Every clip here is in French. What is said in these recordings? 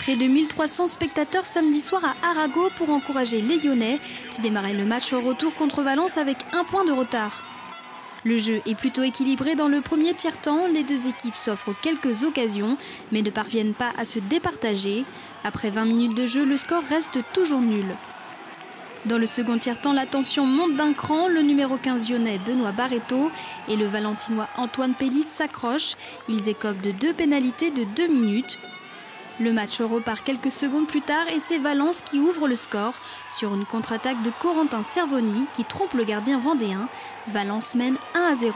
Près de 1300 spectateurs samedi soir à Arago pour encourager les Lyonnais qui démarraient le match au retour contre Valence avec 1 point de retard. Le jeu est plutôt équilibré dans le premier tiers-temps. Les deux équipes s'offrent quelques occasions mais ne parviennent pas à se départager. Après 20 minutes de jeu, le score reste toujours nul. Dans le second tiers-temps, la tension monte d'un cran. Le numéro 15 lyonnais Benoît Barreto et le valentinois Antoine Pellis s'accrochent. Ils écopent de 2 pénalités de 2 minutes. Le match repart quelques secondes plus tard et c'est Valence qui ouvre le score sur une contre-attaque de Corentin Cervoni qui trompe le gardien vendéen. Valence mène 1-0.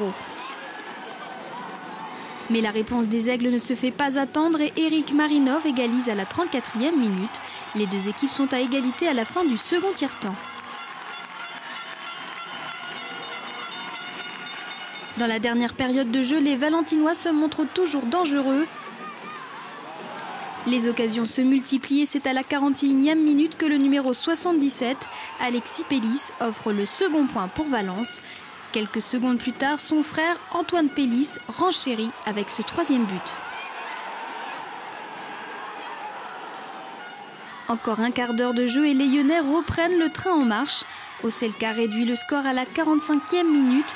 Mais la réponse des Aigles ne se fait pas attendre et Eric Marinov égalise à la 34e minute. Les deux équipes sont à égalité à la fin du second tiers-temps. Dans la dernière période de jeu, les Valentinois se montrent toujours dangereux. Les occasions se multiplient et c'est à la 41e minute que le numéro 77, Alexis Pellis, offre le second point pour Valence. Quelques secondes plus tard, son frère Antoine Pellis renchérit avec ce 3e but. Encore un quart d'heure de jeu et les Lyonnais reprennent le train en marche. Oselka réduit le score à la 45e minute.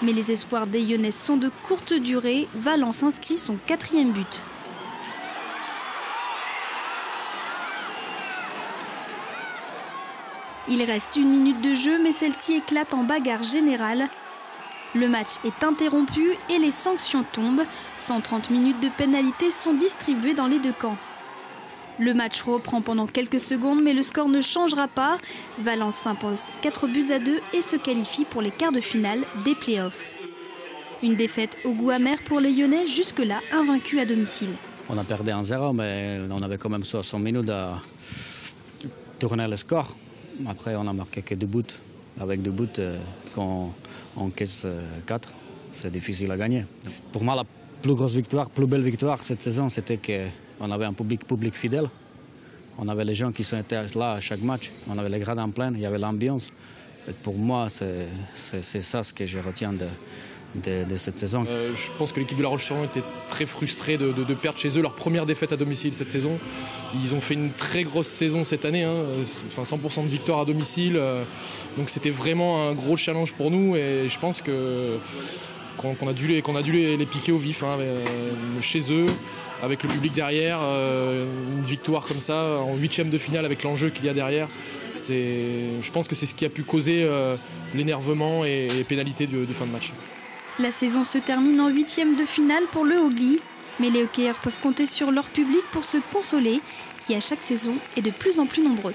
Mais les espoirs des Lyonnais sont de courte durée. Valence inscrit son 4e but. Il reste 1 minute de jeu, mais celle-ci éclate en bagarre générale. Le match est interrompu et les sanctions tombent. 130 minutes de pénalité sont distribuées dans les deux camps. Le match reprend pendant quelques secondes, mais le score ne changera pas. Valence s'impose 4-2 et se qualifie pour les quarts de finale des playoffs. Une défaite au goût amer pour les Lyonnais, jusque-là invaincus à domicile. On a perdu 1-0, mais on avait quand même 60 minutes à tourner le score. Après, on a marqué que 2 buts. Avec 2 buts, quand on encaisse 4, c'est difficile à gagner. Pour moi, la plus grosse victoire, plus belle victoire cette saison, c'était qu'on avait un public fidèle. On avait les gens qui sont là à chaque match. On avait les grades en plein, il y avait l'ambiance. Pour moi, c'est ça ce que je retiens de cette saison. Je pense que l'équipe de La Roche-sur-Yon était très frustrée de perdre chez eux leur première défaite à domicile cette saison. Ils ont fait une très grosse saison cette année, enfin 100% de victoire à domicile. Donc c'était vraiment un gros challenge pour nous et je pense qu'on a dû les piquer au vif chez eux, avec le public derrière. Une victoire comme ça en 8e de finale avec l'enjeu qu'il y a derrière, je pense que c'est ce qui a pu causer l'énervement et les pénalités de fin de match. La saison se termine en 8e de finale pour le Hogli, mais les hockeyeurs peuvent compter sur leur public pour se consoler, qui à chaque saison est de plus en plus nombreux.